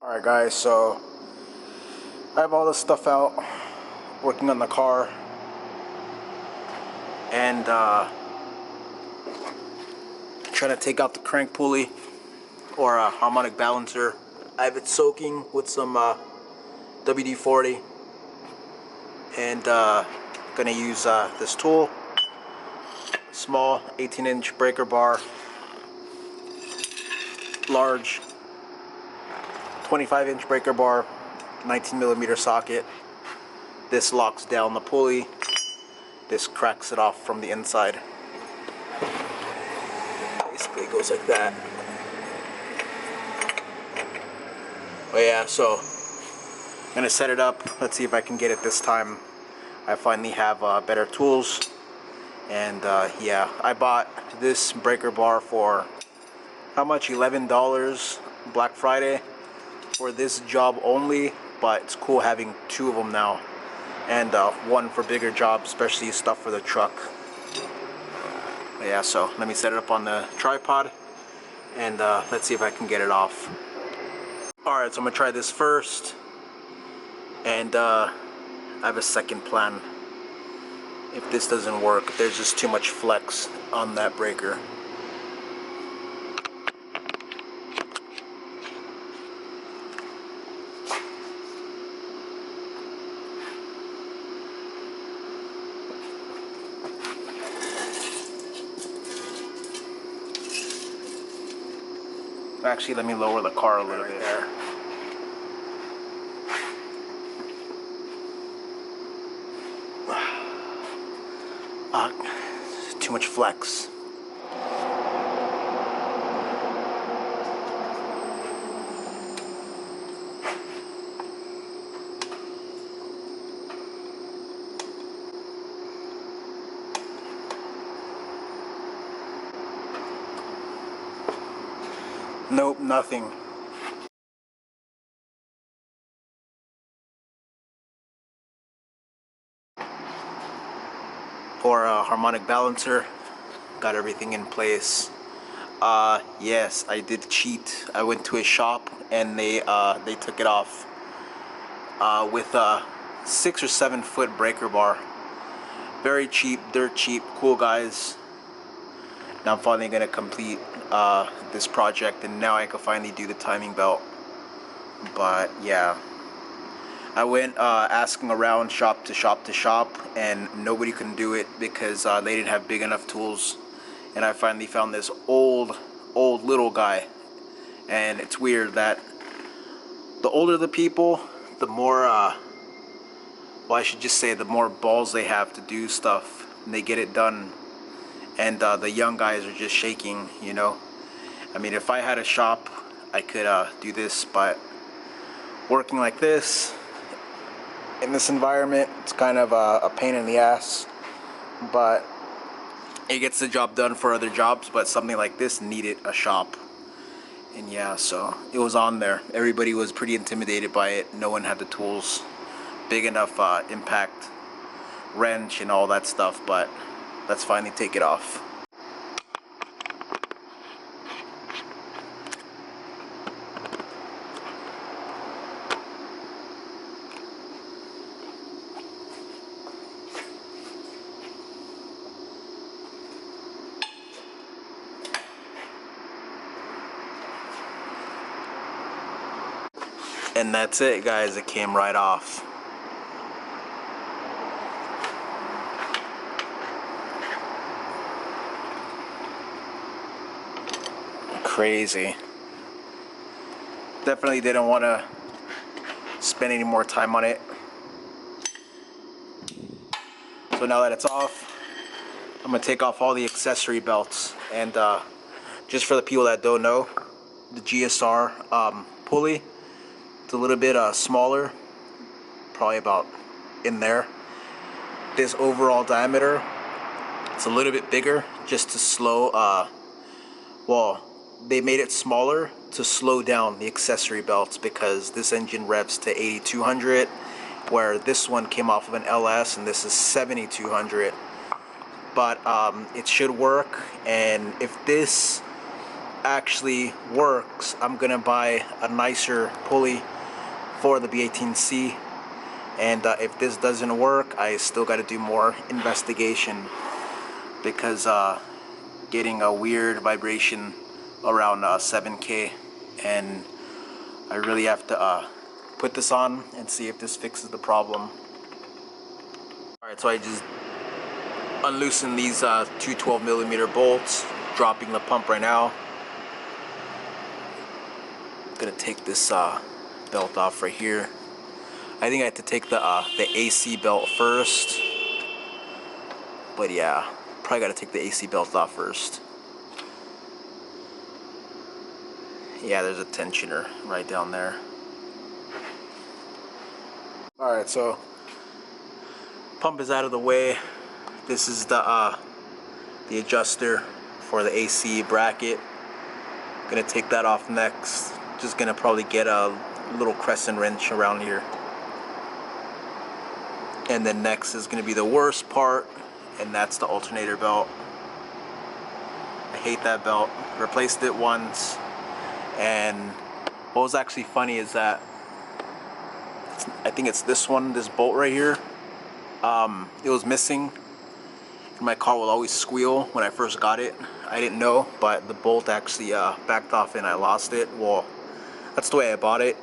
Alright guys, so I have all this stuff out, working on the car, and trying to take out the crank pulley or a harmonic balancer. I have it soaking with some WD-40, and gonna use this tool, small 18-inch breaker bar, large 25-inch breaker bar, 19mm socket. This locks down the pulley. This cracks it off from the inside. Basically it goes like that. But yeah, so I'm gonna set it up. Let's see if I can get it this time. I finally have better tools. And yeah, I bought this breaker bar for how much? $11 Black Friday for this job only, but it's cool having two of them now, and one for bigger jobs, especially stuff for the truck. But yeah, so let me set it up on the tripod, and let's see if I can get it off. Alright, so I'm gonna try this first, and I have a second plan if this doesn't work. There's just too much flex on that breaker. Actually, let me lower the car a little bit there. Too much flex. Nope, nothing. For a harmonic balancer, got everything in place. Yes, I did cheat. I went to a shop and they took it off with a 6 or 7 foot breaker bar. Very cheap, dirt cheap, cool guys. Now I'm finally gonna complete this project, and now I can finally do the timing belt. But yeah, I went asking around shop to shop, and nobody can do it because they didn't have big enough tools. And I finally found this old little guy. And it's weird that the older the people, the more well, I should just say the more balls they have to do stuff, and they get it done. And the young guys are just shaking, you know. I mean, if I had a shop, I could do this, but working like this in this environment, it's kind of a pain in the ass. But it gets the job done for other jobs, but something like this needed a shop. And yeah, so it was on there. Everybody was pretty intimidated by it. No one had the tools, big enough impact, wrench, and all that stuff, but let's finally take it off. And that's it, guys. It came right off. Crazy. Definitely didn't want to spend any more time on it. So now that it's off, I'm gonna take off all the accessory belts. And just for the people that don't know, the GSR pulley, it's a little bit smaller, probably about in there. This overall diameter, it's a little bit bigger, just to slow, well, they made it smaller to slow down the accessory belts, because this engine revs to 8,200, where this one came off of an LS and this is 7,200. But it should work. And if this actually works, I'm gonna buy a nicer pulley for the B18C. And if this doesn't work, I still got to do more investigation, because getting a weird vibration around 7K, and I really have to put this on and see if this fixes the problem. Alright, so I just unloosened these two 12mm bolts, dropping the pump right now. I'm gonna take this belt off right here. I think I have to take the AC belt first, but yeah, probably got to take the AC belt off first. Yeah, there's a tensioner right down there. Alright, so pump is out of the way. This is the adjuster for the AC bracket. Gonna take that off next. Just gonna probably get a little crescent wrench around here. And then next is going to be the worst part, and that's the alternator belt. I hate that belt. Replaced it once, and what was actually funny is that I think it's this one, this bolt right here. It was missing. My car will always squeal when I first got it. I didn't know, but the bolt actually backed off and I lost it. Well, that's the way I bought it,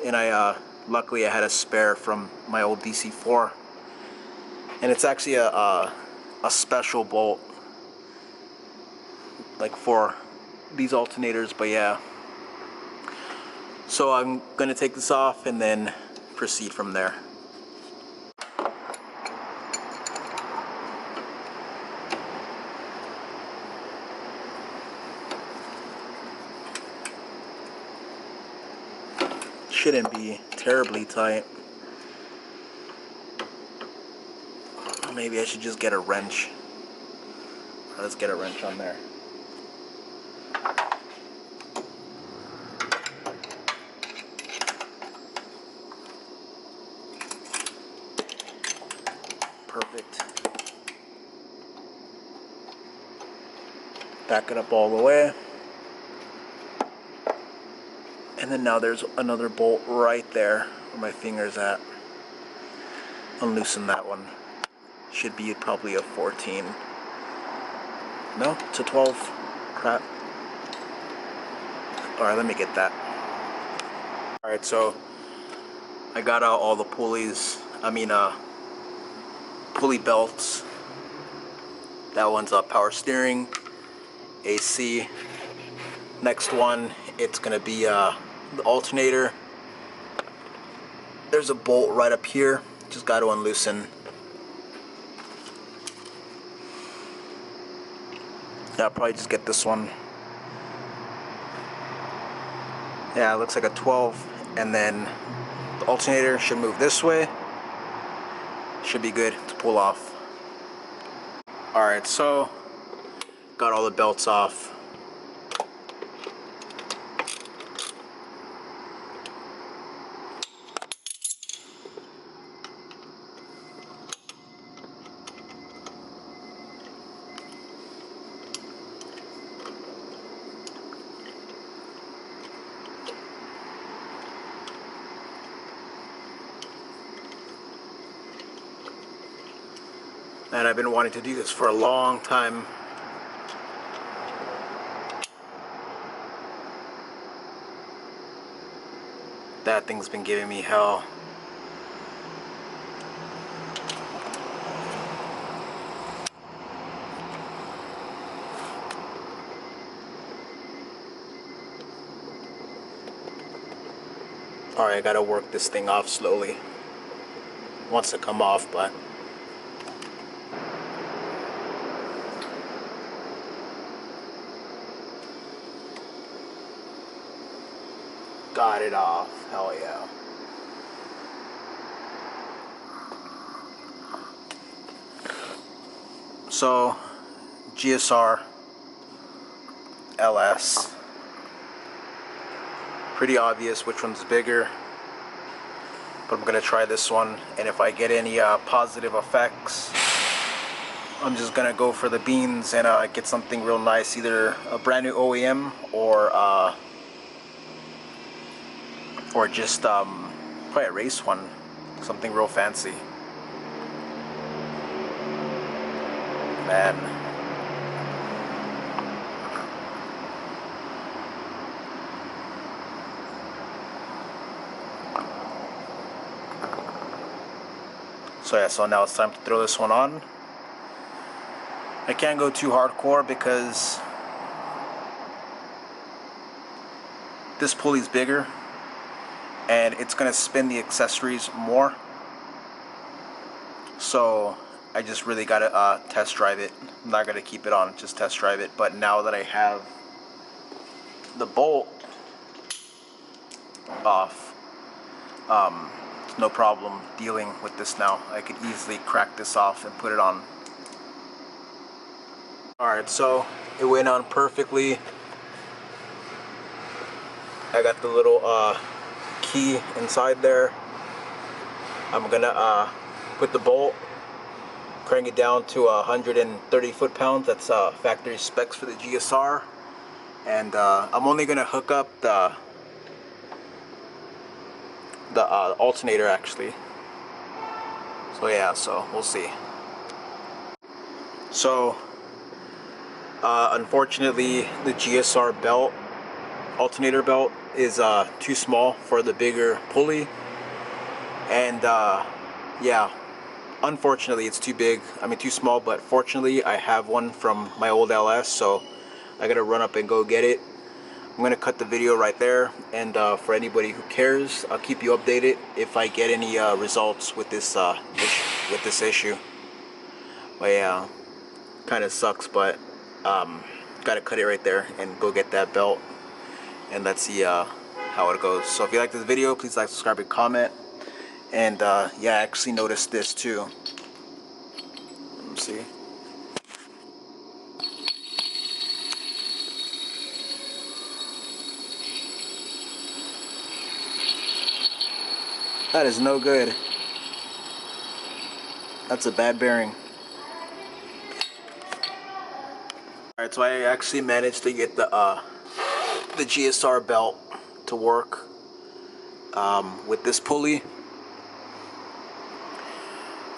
and luckily I had a spare from my old DC4. And it's actually a special bolt, like for these alternators, but yeah. So I'm gonna take this off and then proceed from there. Shouldn't be terribly tight. Maybe I should just get a wrench. Let's get a wrench on there. Perfect. Back it up all the way. And then now there's another bolt right there where my finger's at. Unloosen that one. Should be probably a 14. No, it's a 12. Crap. Alright, let me get that. Alright, so I got out all the pulleys. Pulley belts. That one's power steering, AC. Next one, it's gonna be the alternator. There's a bolt right up here. Just got to unloosen. Yeah, I'll probably just get this one. Yeah, it looks like a 12. And then the alternator should move this way. Should be good to pull off. Alright, so got all the belts off. And I've been wanting to do this for a long time. That thing's been giving me hell. Alright, I gotta work this thing off slowly. It wants to come off, but got it off. Hell yeah. So, GSR LS. Pretty obvious which one's bigger, but I'm gonna try this one, and if I get any positive effects, I'm just gonna go for the beans and get something real nice, either a brand new OEM or just probably a race one, something real fancy. Man. So yeah, so now it's time to throw this one on. I can't go too hardcore because this pulley's bigger and it's gonna spin the accessories more. So I just really gotta test drive it. I'm not gonna keep it on, just test drive it. But now that I have the bolt off, it's no problem dealing with this now. I could easily crack this off and put it on. Alright, so it went on perfectly. I got the little key inside there. I'm gonna put the bolt, crank it down to 130 foot-pounds. That's factory specs for the GSR. And I'm only gonna hook up the alternator actually. So yeah, so we'll see. So unfortunately the GSR belt, alternator belt, is too small for the bigger pulley, and yeah, unfortunately it's too big. I mean too small, but fortunately I have one from my old LS, so I gotta run up and go get it. I'm gonna cut the video right there, and for anybody who cares, I'll keep you updated if I get any results with this issue. But yeah, kind of sucks, but gotta cut it right there and go get that belt, and let's see how it goes. So if you like this video, please like, subscribe, and comment. And yeah, I actually noticed this too. Let me see. That is no good. That's a bad bearing. Alright, so I actually managed to get the GSR belt to work with this pulley.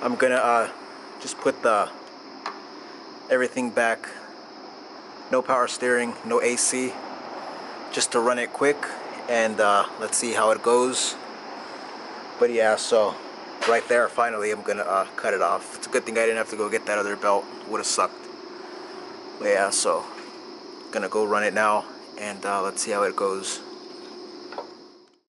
I'm gonna just put everything back. No power steering, no AC, just to run it quick, and let's see how it goes. But yeah, so right there, finally I'm gonna cut it off. It's a good thing I didn't have to go get that other belt. Would have sucked. But yeah, so gonna go run it now, and let's see how it goes.